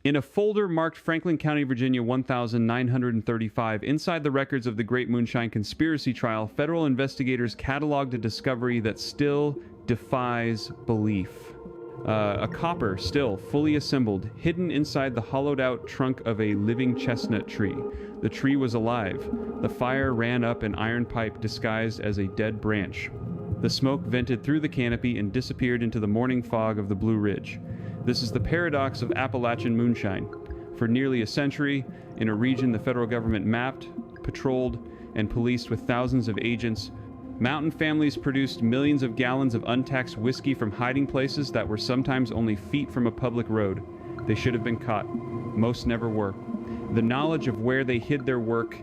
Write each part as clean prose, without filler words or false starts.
In a folder marked Franklin County, Virginia 1935, inside the records of the Great Moonshine Conspiracy Trial, federal investigators cataloged a discovery that still defies belief. A copper, still fully assembled, hidden inside the hollowed-out trunk of a living chestnut tree. The tree was alive. The fire ran up an iron pipe disguised as a dead branch. The smoke vented through the canopy and disappeared into the morning fog of the Blue Ridge. This is the paradox of Appalachian moonshine. For nearly a century, in a region the federal government mapped, patrolled, and policed with thousands of agents, mountain families produced millions of gallons of untaxed whiskey from hiding places that were sometimes only feet from a public road. They should have been caught. Most never were. The knowledge of where they hid their work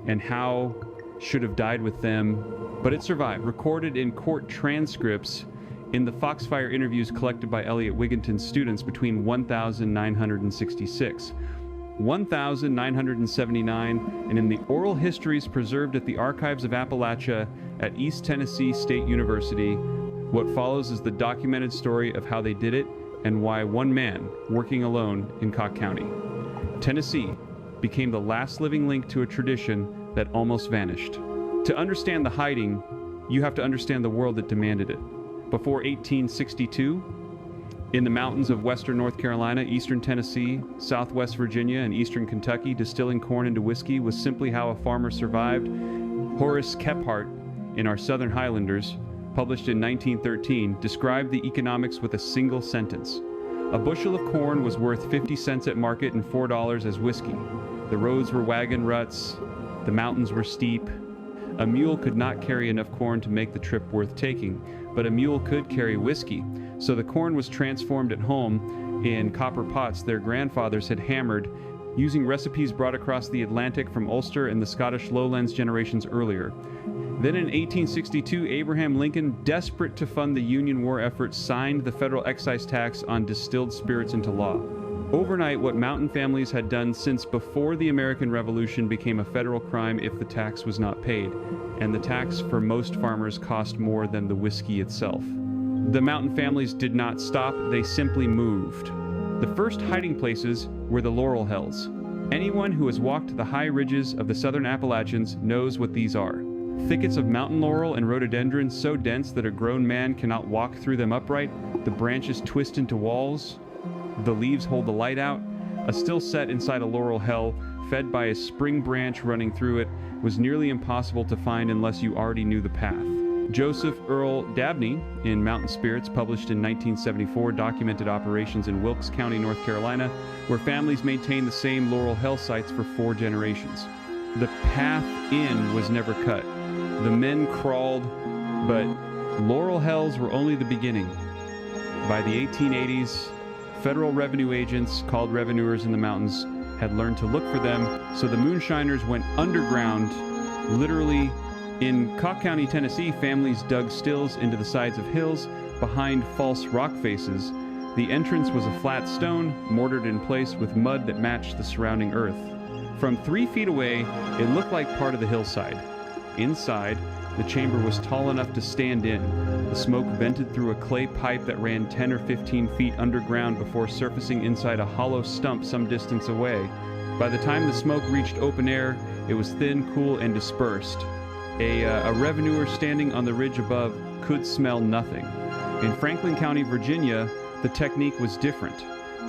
and how should have died with them, but it survived, recorded in court transcripts in the Foxfire interviews collected by Eliot Wigginton's students between 1966, 1979, and in the oral histories preserved at the Archives of Appalachia at East Tennessee State University. What follows is the documented story of how they did it and why one man, working alone in Cocke County, Tennessee, became the last living link to a tradition that almost vanished. To understand the hiding, you have to understand the world that demanded it. Before 1862, in the mountains of western North Carolina, eastern Tennessee, southwest Virginia, and eastern Kentucky, distilling corn into whiskey was simply how a farmer survived. Horace Kephart, in Our Southern Highlanders, published in 1913, described the economics with a single sentence. A bushel of corn was worth 50 cents at market and $4 as whiskey. The roads were wagon ruts, the mountains were steep. A mule could not carry enough corn to make the trip worth taking, but a mule could carry whiskey. So the corn was transformed at home in copper pots their grandfathers had hammered, using recipes brought across the Atlantic from Ulster and the Scottish lowlands generations earlier. Then in 1862, Abraham Lincoln, desperate to fund the Union War effort, signed the federal excise tax on distilled spirits into law. Overnight, what mountain families had done since before the American Revolution became a federal crime if the tax was not paid, and the tax for most farmers cost more than the whiskey itself. The mountain families did not stop, they simply moved. The first hiding places were the laurel hills. Anyone who has walked the high ridges of the southern Appalachians knows what these are. Thickets of mountain laurel and rhododendrons so dense that a grown man cannot walk through them upright. The branches twist into walls. The leaves hold the light out. A still set inside a laurel hill, fed by a spring branch running through it, was nearly impossible to find unless you already knew the path. Joseph Earl Dabney, in Mountain Spirits, published in 1974, documented operations in Wilkes County, North Carolina, where families maintained the same laurel hill sites for 4 generations. The path in was never cut. The men crawled, but laurel hills were only the beginning. By the 1880s, federal revenue agents, called revenuers in the mountains, had learned to look for them, so the moonshiners went underground, literally. In Cocke County, Tennessee, families dug stills into the sides of hills behind false rock faces. The entrance was a flat stone, mortared in place with mud that matched the surrounding earth. From 3 feet away, it looked like part of the hillside. Inside, the chamber was tall enough to stand in. The smoke vented through a clay pipe that ran 10 or 15 feet underground before surfacing inside a hollow stump some distance away. By the time the smoke reached open air, it was thin, cool, and dispersed. A revenuer standing on the ridge above could smell nothing. In Franklin County, Virginia, the technique was different.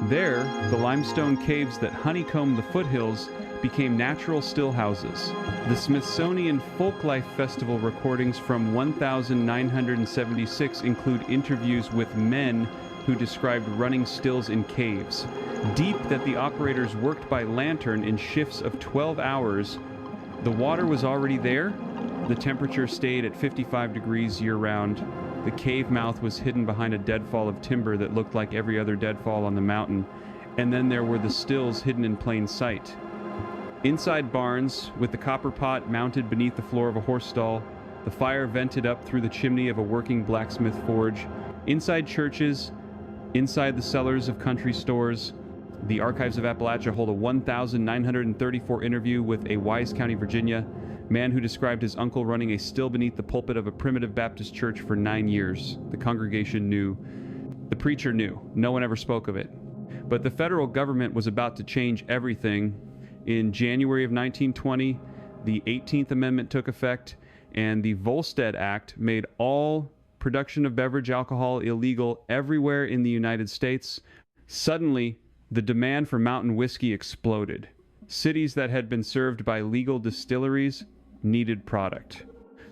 There, the limestone caves that honeycombed the foothills became natural still houses. The Smithsonian Folklife Festival recordings from 1976 include interviews with men who described running stills in caves, deep that the operators worked by lantern in shifts of 12 hours. The water was already there. The temperature stayed at 55 degrees year-round. The cave mouth was hidden behind a deadfall of timber that looked like every other deadfall on the mountain. And then there were the stills hidden in plain sight. Inside barns, with the copper pot mounted beneath the floor of a horse stall, the fire vented up through the chimney of a working blacksmith forge. Inside churches, inside the cellars of country stores, the Archives of Appalachia hold a 1934 interview with a Wise County, Virginia man who described his uncle running a still beneath the pulpit of a primitive Baptist church for 9 years. The congregation knew. The preacher knew. No one ever spoke of it. But the federal government was about to change everything. In January of 1920, the 18th Amendment took effect, and the Volstead Act made all production of beverage alcohol illegal everywhere in the United States. Suddenly, the demand for mountain whiskey exploded. Cities that had been served by legal distilleries needed product.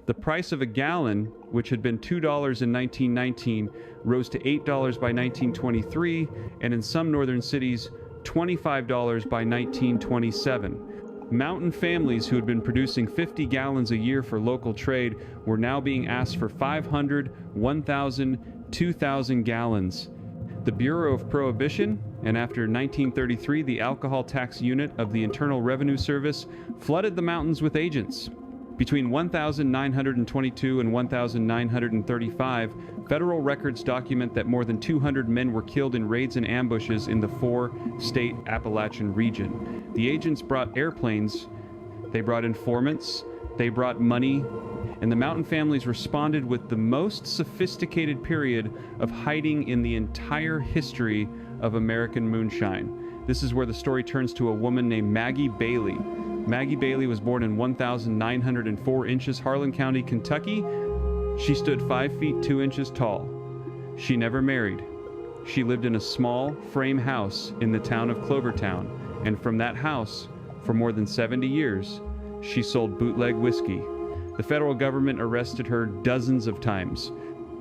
The price of a gallon, which had been $2 in 1919, rose to $8 by 1923, and in some northern cities, $25 by 1927. Mountain families who had been producing 50 gallons a year for local trade were now being asked for 500, 1,000, 2,000 gallons. The Bureau of Prohibition, and after 1933 the Alcohol Tax Unit of the Internal Revenue Service, flooded the mountains with agents. Between 1,922 and 1,935, federal records document that more than 200 men were killed in raids and ambushes in the four-state Appalachian region. The agents brought airplanes, they brought informants, they brought money, and the mountain families responded with the most sophisticated period of hiding in the entire history of American moonshine. This is where the story turns to a woman named Maggie Bailey. Maggie Bailey was born in 1,904 inches, Harlan County, Kentucky. She stood 5 feet 2 inches tall. She never married. She lived in a small frame house in the town of Clovertown, and from that house, for more than 70 years, she sold bootleg whiskey. The federal government arrested her dozens of times.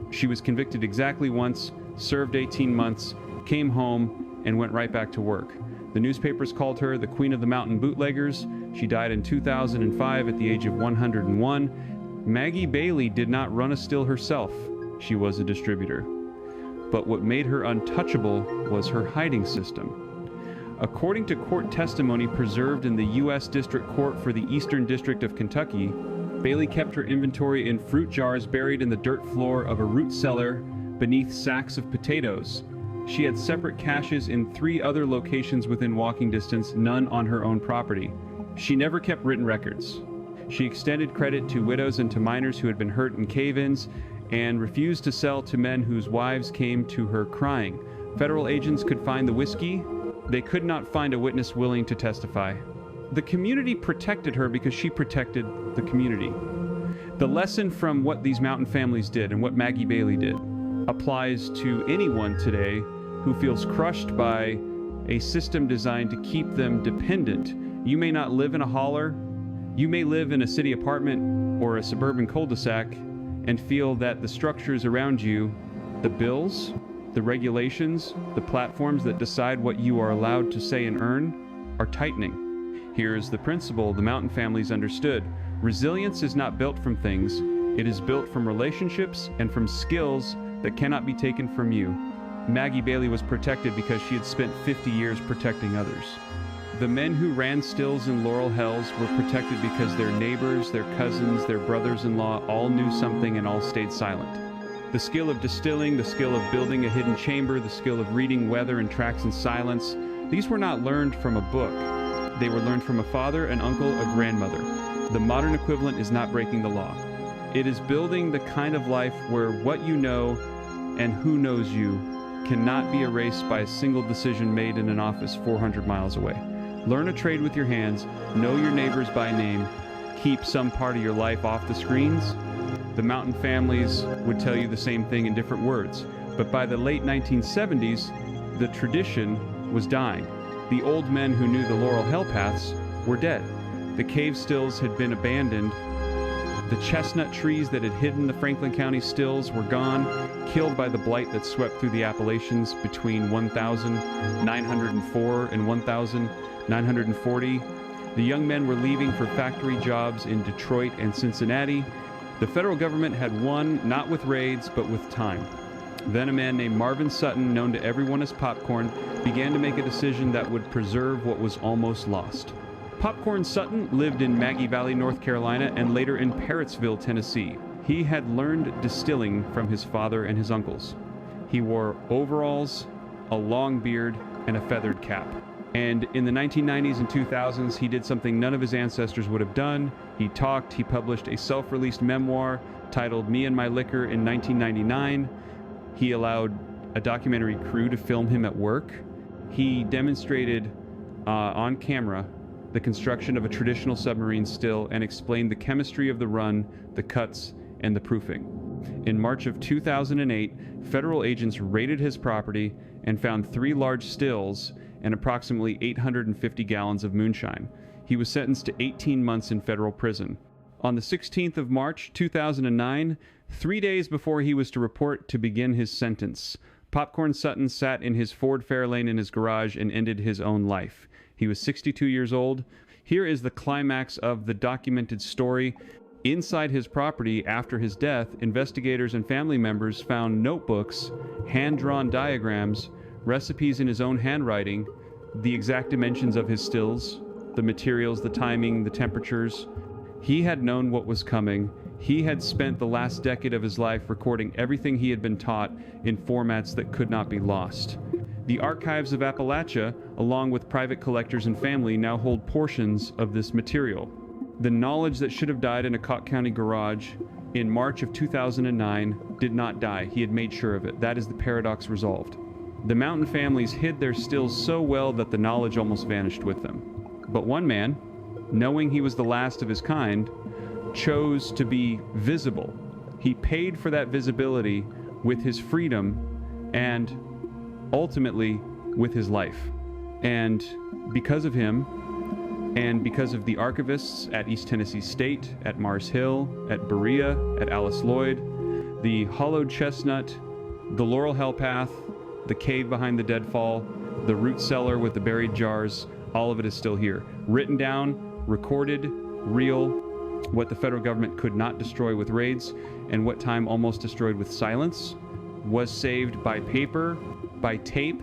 She was convicted exactly once, served 18 months, came home, and went right back to work. The newspapers called her the Queen of the Mountain Bootleggers. She died in 2005 at the age of 101. Maggie Bailey did not run a still herself. She was a distributor. But what made her untouchable was her hiding system. According to court testimony preserved in the U.S. District Court for the Eastern District of Kentucky, Bailey kept her inventory in fruit jars buried in the dirt floor of a root cellar beneath sacks of potatoes. She had separate caches in 3 other locations within walking distance, none on her own property. She never kept written records. She extended credit to widows and to miners who had been hurt in cave-ins, and refused to sell to men whose wives came to her crying. Federal agents could find the whiskey. They could not find a witness willing to testify. The community protected her because she protected the community. The lesson from what these mountain families did and what Maggie Bailey did applies to anyone today who feels crushed by a system designed to keep them dependent. You may not live in a holler. You may live in a city apartment or a suburban cul-de-sac and feel that the structures around you, the bills, the regulations, the platforms that decide what you are allowed to say and earn, are tightening. Here's the principle the mountain families understood. Resilience is not built from things. It is built from relationships and from skills that cannot be taken from you. Maggie Bailey was protected because she had spent 50 years protecting others. The men who ran stills in Laurel Hells were protected because their neighbors, their cousins, their brothers-in-law all knew something and all stayed silent. The skill of distilling, the skill of building a hidden chamber, the skill of reading weather and tracks in silence, these were not learned from a book. They were learned from a father, an uncle, a grandmother. The modern equivalent is not breaking the law. It is building the kind of life where what you know and who knows you cannot be erased by a single decision made in an office 400 miles away. Learn a trade with your hands, know your neighbors by name, keep some part of your life off the screens. The mountain families would tell you the same thing in different words, but by the late 1970s, the tradition was dying. The old men who knew the Laurel Hell paths were dead. The cave stills had been abandoned. The chestnut trees that had hidden the Franklin County stills were gone, killed by the blight that swept through the Appalachians between 1,904 and 1,940. The young men were leaving for factory jobs in Detroit and Cincinnati. The federal government had won not with raids, but with time. Then a man named Marvin Sutton, known to everyone as Popcorn, began to make a decision that would preserve what was almost lost. Popcorn Sutton lived in Maggie Valley, North Carolina, and later in Parrotsville, Tennessee. He had learned distilling from his father and his uncles. He wore overalls, a long beard, and a feathered cap. And in the 1990s and 2000s, he did something none of his ancestors would have done. He talked, he published a self-released memoir titled Me and My Liquor in 1999. He allowed a documentary crew to film him at work. He demonstrated on camera the construction of a traditional submarine still and explained the chemistry of the run, the cuts, and the proofing. In March of 2008, federal agents raided his property and found 3 large stills and approximately 850 gallons of moonshine. He was sentenced to 18 months in federal prison. On the 16th of March 2009, 3 days before he was to report to begin his sentence, Popcorn Sutton sat in his Ford Fairlane in his garage and ended his own life. He was 62 years old. Here is the climax of the documented story. Inside his property after his death, investigators and family members found notebooks, hand-drawn diagrams, recipes in his own handwriting, the exact dimensions of his stills, the materials, the timing, the temperatures. He had known what was coming. He had spent the last decade of his life recording everything he had been taught in formats that could not be lost. The Archives of Appalachia, along with private collectors and family, now hold portions of this material. The knowledge that should have died in a Cocke County garage in March of 2009 did not die. He had made sure of it. That is the paradox resolved. The Mountain families hid their stills so well that the knowledge almost vanished with them. But one man, knowing he was the last of his kind, chose to be visible. He paid for that visibility with his freedom and ultimately with his life. And because of him, and because of the archivists at East Tennessee State, at Mars Hill, at Berea, at Alice Lloyd, the hollowed chestnut, the Laurel Hell Path, the cave behind the deadfall, the root cellar with the buried jars, all of it is still here. Written down, recorded, real, what the federal government could not destroy with raids, and what time almost destroyed with silence, was saved by paper, by tape,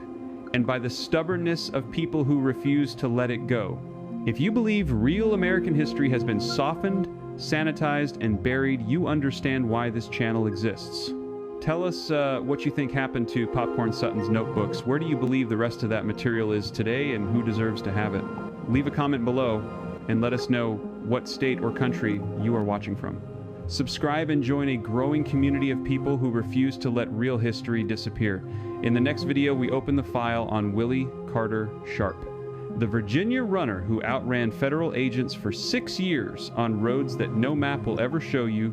and by the stubbornness of people who refuse to let it go. If you believe real American history has been softened, sanitized, and buried, you understand why this channel exists. Tell us what you think happened to Popcorn Sutton's notebooks. Where do you believe the rest of that material is today, and who deserves to have it? Leave a comment below and let us know what state or country you are watching from. Subscribe and join a growing community of people who refuse to let real history disappear. In the next video, we open the file on Willie Carter Sharp, the Virginia runner who outran federal agents for 6 years on roads that no map will ever show you,